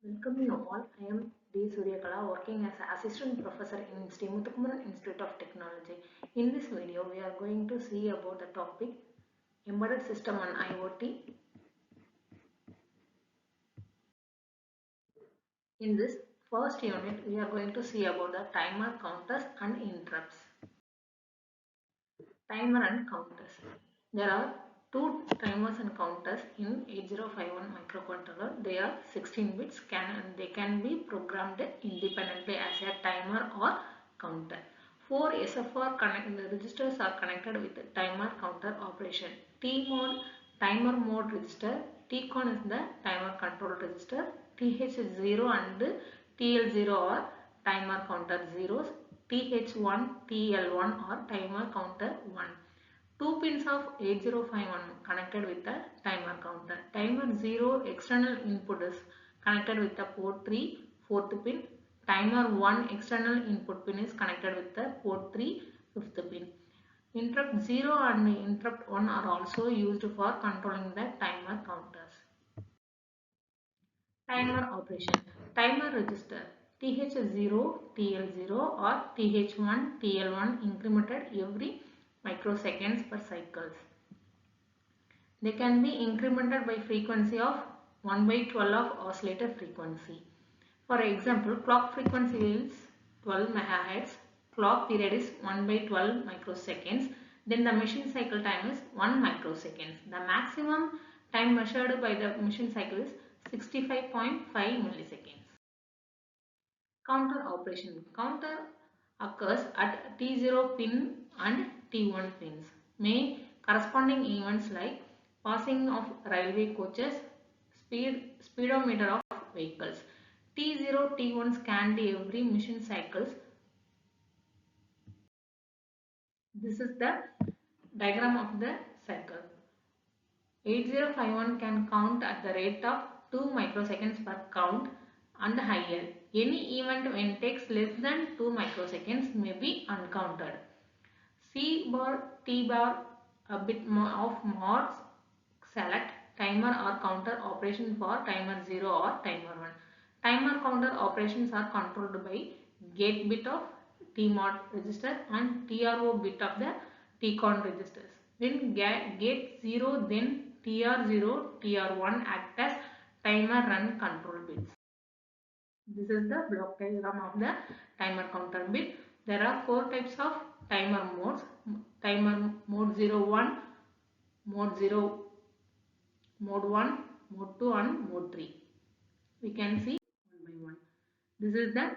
Welcome you all. I am D. Suryakala working as an assistant professor in Sri Muthukumaran Institute of Technology. In this video, we are going to see about the topic Embedded System on IoT. In this first unit, we are going to see about the timer, counters and interrupts. Timer and counters. There are two timers and counters in 8051 microcontroller. They are 16 bits and they can be programmed independently as a timer or counter. Four SFR registers are connected with timer counter operation. T mode timer mode register. Tcon is the timer control register. TH0 and TL0 are timer counter zeros. TH1, TL1 or timer counter 1. Two pins of 8051 connected with the timer counter. Timer 0 external input is connected with the port 3 fourth pin. Timer 1 external input pin is connected with the port 3 fifth pin. Interrupt 0 and interrupt 1 are also used for controlling the timer counters. Timer operation. Timer register TH0, TL0 or TH1, TL1 incremented every microseconds per cycles. They can be incremented by frequency of 1 by 12 of oscillator frequency. For example, clock frequency is 12 MHz, clock period is 1 by 12 microseconds, then the machine cycle time is 1 microseconds. The maximum time measured by the machine cycle is 65.5 milliseconds. Counter operation. Counter occurs at T0 pin and T1 pins. May corresponding events like passing of railway coaches, speedometer of vehicles. T0, T1 scanned every machine cycles. This is the diagram of the cycle. 8051 can count at the rate of 2 microseconds per count and higher. Any event when takes less than 2 microseconds may be uncounted. C bar, T bar, a bit more select timer or counter operation for timer 0 or timer 1. Timer counter operations are controlled by gate bit of Tmod register and TRO bit of the Tcon registers. When gate 0 then TR0, TR1 act as timer run control bits. This is the block diagram of the timer counter bit. There are four types of timer modes. Timer mode 01, mode 0, mode 1, mode 2 and mode 3. We can see one by one. This is the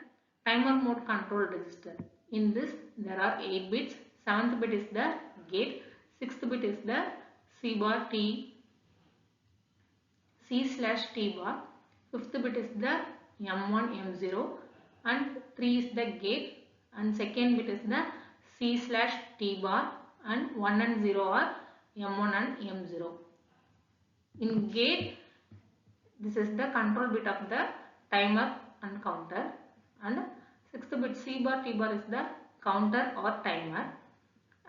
timer mode control register. In this there are 8 bits. 7th bit is the gate. 6th bit is the C bar T, C/T bar. 5th bit is the M1, M0 and 3 is the gate and 2nd bit is the C/T bar and 1 and 0 are M1 and M0. In gate, this is the control bit of the timer and counter, and 6th bit C bar T bar is the counter or timer,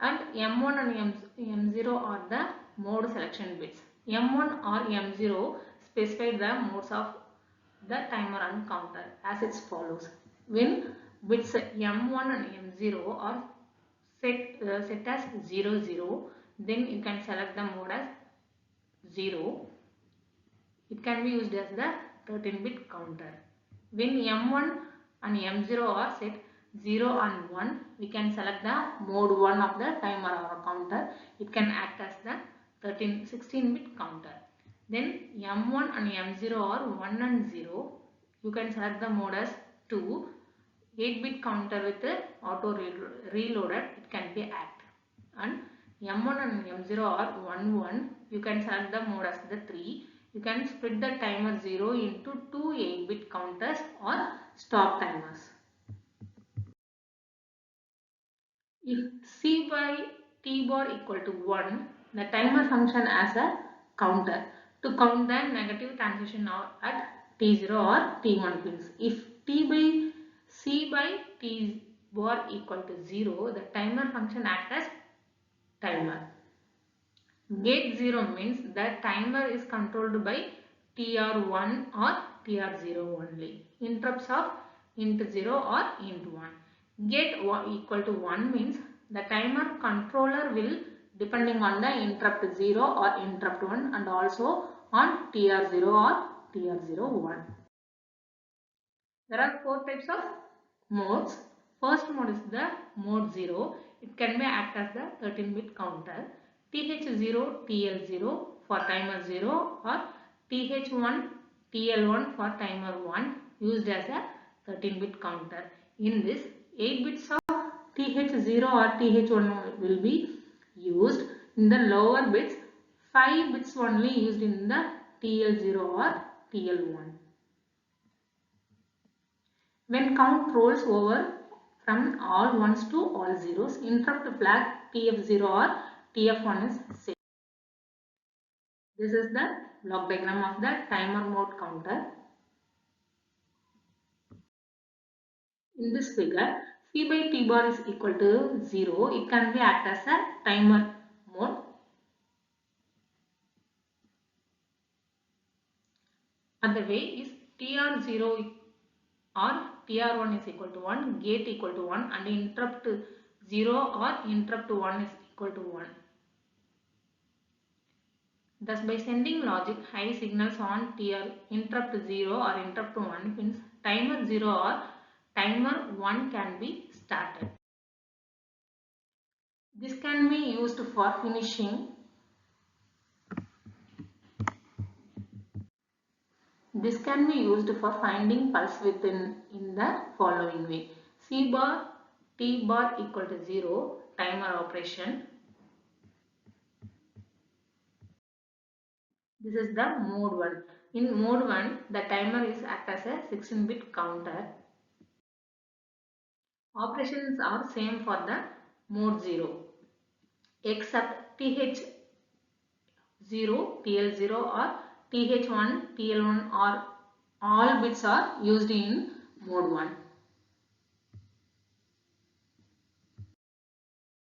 and M1 and M0 are the mode selection bits. M1 or M0 specify the modes of the timer and counter as it follows. When bits M1 and M0 are set as 0, 0, then you can select the mode as 0. It can be used as the 13-bit counter. When M1 and M0 are set 0 and 1, we can select the mode 1 of the timer or counter. It can act as the 16-bit counter. Then M1 and M0 are 1 and 0. You can select the mode as 2. 8-bit counter with the auto reloaded, it can be act. And M1 and M0 are 1, 1. You can select the mode as the 3. You can split the timer 0 into 2 8-bit counters or stop timers. If C by T bar equal to 1, the timer function as a counter to count the negative transition at T0 or T1 pins. If C by T bar equal to 0, the timer function acts as timer. Gate 0 means the timer is controlled by TR1 or TR0 only. Interrupts of int 0 or int 1. Get equal to 1 means the timer controller will depending on the interrupt 0 or interrupt 1 and also on TR0 or TR01. There are 4 types of modes. First mode is the mode 0. It can be act as the 13-bit counter. TH0, TL0 for timer 0 or TH1, TL1 for timer 1 used as a 13-bit counter. In this, 8 bits of TH0 or TH1 will be used. In the lower bits, 5 bits only used in the TL0 or TL1. When count rolls over from all ones to all zeros, interrupt flag TF0 or TF1 is set. This is the block diagram of the timer mode counter. In this figure, C by T bar is equal to 0. It can be act as a timer mode. Other way is TR0 or TR1 is equal to 1, gate equal to 1 and interrupt 0 or interrupt 1 is equal to 1. Thus, by sending logic high signals on TR interrupt 0 or interrupt 1 means timer 0 or timer 1 can be started. This can be used for finishing. This can be used for finding pulse width in the following way. C bar T bar equal to 0 timer operation. This is the mode 1. In mode 1, the timer is act as a 16-bit counter. Operations are same for the mode 0 except TH0, TL0 or TH1, TL1 or all bits are used in mode 1.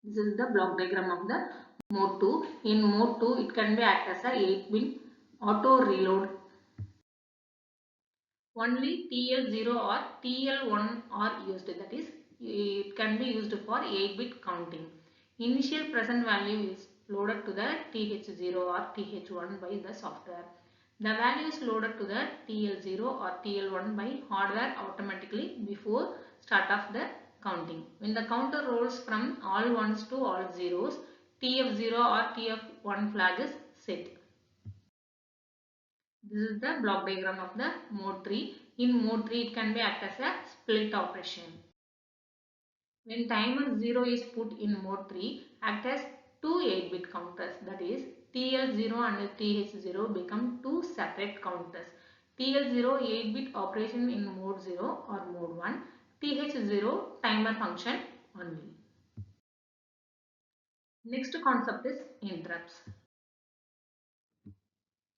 This is the block diagram of the mode 2. In mode 2, it can be act as a 8-bit auto reload. Only TL0 or TL1 are used, that is, it can be used for 8-bit counting. Initial present value is loaded to the TH0 or TH1 by the software. The value is loaded to the TL0 or TL1 by hardware automatically before start of the counting. When the counter rolls from all ones to all zeros, TF0 or TF1 flag is set. This is the block diagram of the mode 3. In mode 3, it can be act as a split operation. When timer 0 is put in mode 3, act as two 8-bit counters, that is TL0 and TH0 become two separate counters. TL0 8-bit operation in mode 0 or mode 1, TH0 timer function only. Next concept is interrupts.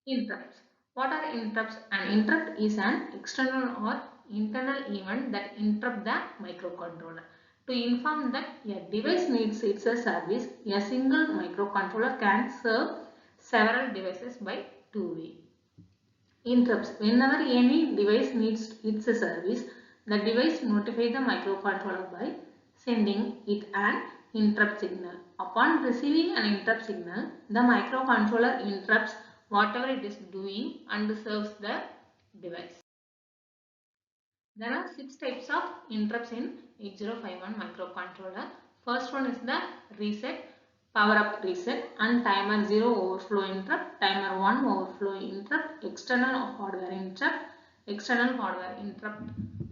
Interrupts. What are interrupts? An interrupt is an external or internal event that interrupts the microcontroller. To inform that a device needs its service, a single microcontroller can serve several devices by two-way. Interrupts. Whenever any device needs its service, the device notifies the microcontroller by sending it an interrupt signal. Upon receiving an interrupt signal, the microcontroller interrupts whatever it is doing and serves the device. There are 6 types of interrupts in 8051 microcontroller. First one is the reset, power up reset and timer 0 overflow interrupt, timer 1 overflow interrupt, external hardware interrupt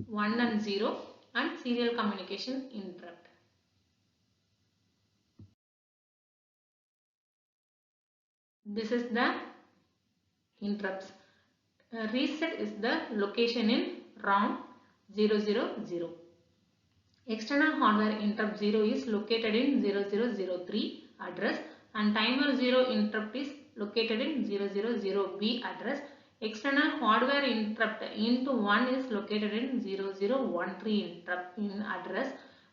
1 and 0 and serial communication interrupt. This is the interrupts. Reset is the location in ROM 000. External hardware interrupt 0 is located in 0003 address and timer 0 interrupt is located in 000B address. External hardware interrupt into 1 is located in 0013 interrupt in address.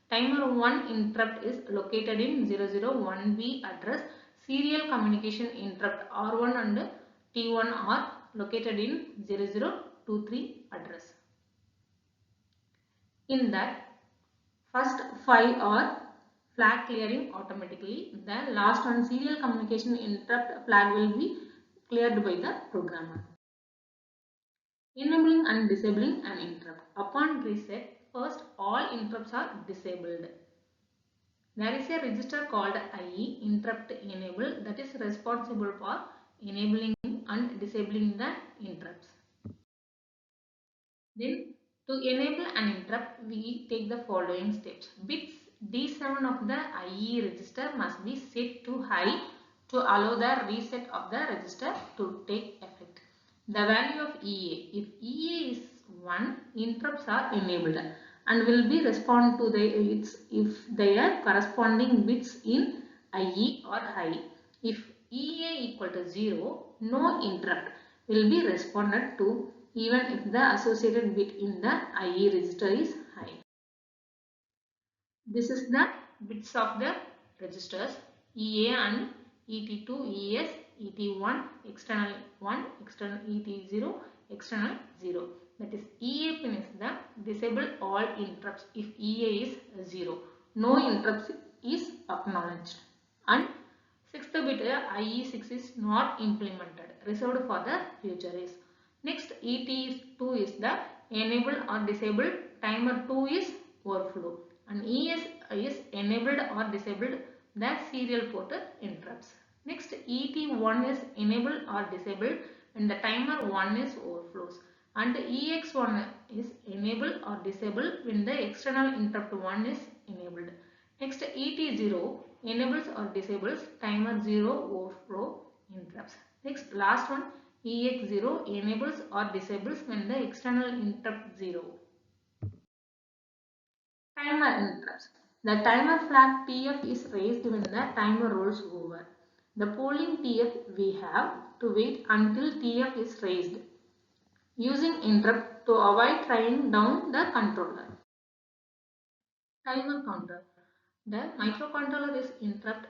Timer 1 interrupt is located in 001B address. Serial communication interrupt R1 and T1 are located in 002 23 address. In that, first 5 are flag clearing automatically. The last one, serial communication interrupt flag, will be cleared by the programmer. Enabling and disabling an interrupt. Upon reset, first all interrupts are disabled. There is a register called IE, interrupt enable, that is responsible for enabling and disabling the interrupts. Then to enable an interrupt, we take the following steps. Bits D7 of the IE register must be set to high to allow the reset of the register to take effect. The value of EA. If EA is 1, interrupts are enabled and will be respond to its if their corresponding bits in IE are high. If EA equal to 0, no interrupt will be responded to even if the associated bit in the IE register is high. This is the bits of the registers EA and ET2, ES, ET1, external 1, external ET0, external 0. That is, EA pin is the disable all interrupts if EA is 0. No interrupts is acknowledged. And 6th bit IE6 is not implemented, reserved for the future is. Next, ET2 is the enable or disabled, timer 2 is overflow, and ES is enabled or disabled the serial port interrupts. Next, ET1 is enabled or disabled when the timer 1 is overflows, and EX1 is enabled or disabled when the external interrupt 1 is enabled. Next, ET0 enables or disables timer 0 overflow interrupts. Next, last one, EX0 enables or disables when the external interrupt 0. Timer interrupts. The timer flag TF is raised when the timer rolls over. The polling TF we have to wait until TF is raised, using interrupt to avoid trying down the controller. Timer counter. The microcontroller is interrupt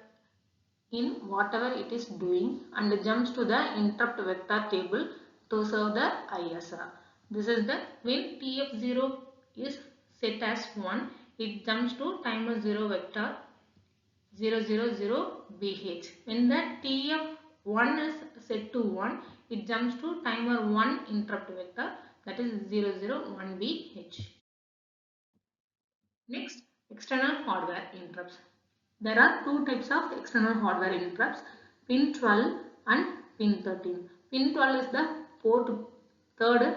in whatever it is doing and jumps to the interrupt vector table to serve the ISR. This is the when TF0 is set as 1, it jumps to timer 0 vector 000BH. When the TF1 is set to 1, it jumps to timer 1 interrupt vector, that is 001BH. Next, external hardware interrupts. There are two types of external hardware interrupts, pin 12 and pin 13. Pin 12 is the port 3rd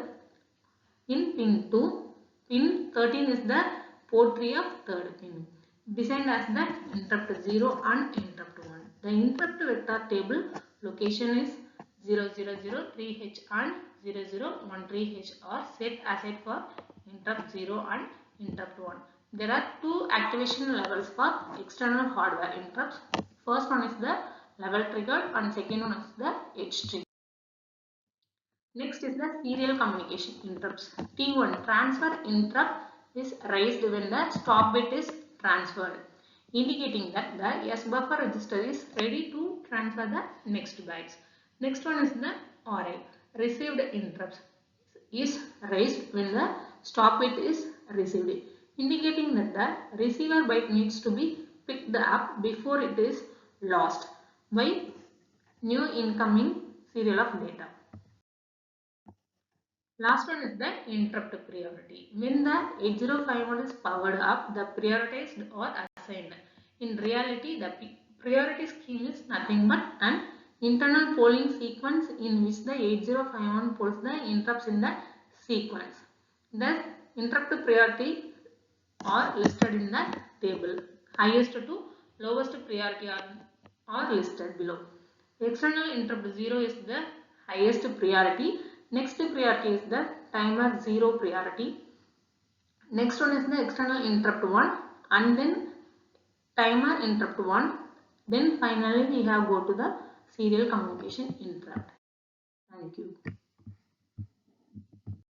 in pin 2. Pin 13 is the port 3 of 3rd pin, designed as the interrupt 0 and interrupt 1. The interrupt vector table location is 0003H and 0013H are set aside for interrupt 0 and interrupt 1. There are two activation levels for external hardware interrupts. First one is the level triggered and second one is the edge trigger. Next is the serial communication interrupts. T1 transfer interrupt is raised when the stop bit is transferred, indicating that the S buffer register is ready to transfer the next bytes. Next one is the RI. Received interrupts is raised when the stop bit is received, indicating that the receiver byte needs to be picked up before it is lost by new incoming serial of data. Last one is the interrupt priority. When the 8051 is powered up, the prioritized or assigned. In reality, the priority scheme is nothing but an internal polling sequence in which the 8051 pulls the interrupts in the sequence. The interrupt priority are listed in the table. Highest to lowest priority are listed below. External interrupt 0 is the highest priority. Next priority is the timer 0 priority. Next one is the external interrupt 1 and then timer interrupt 1. Then finally we have go to the serial communication interrupt. Thank you.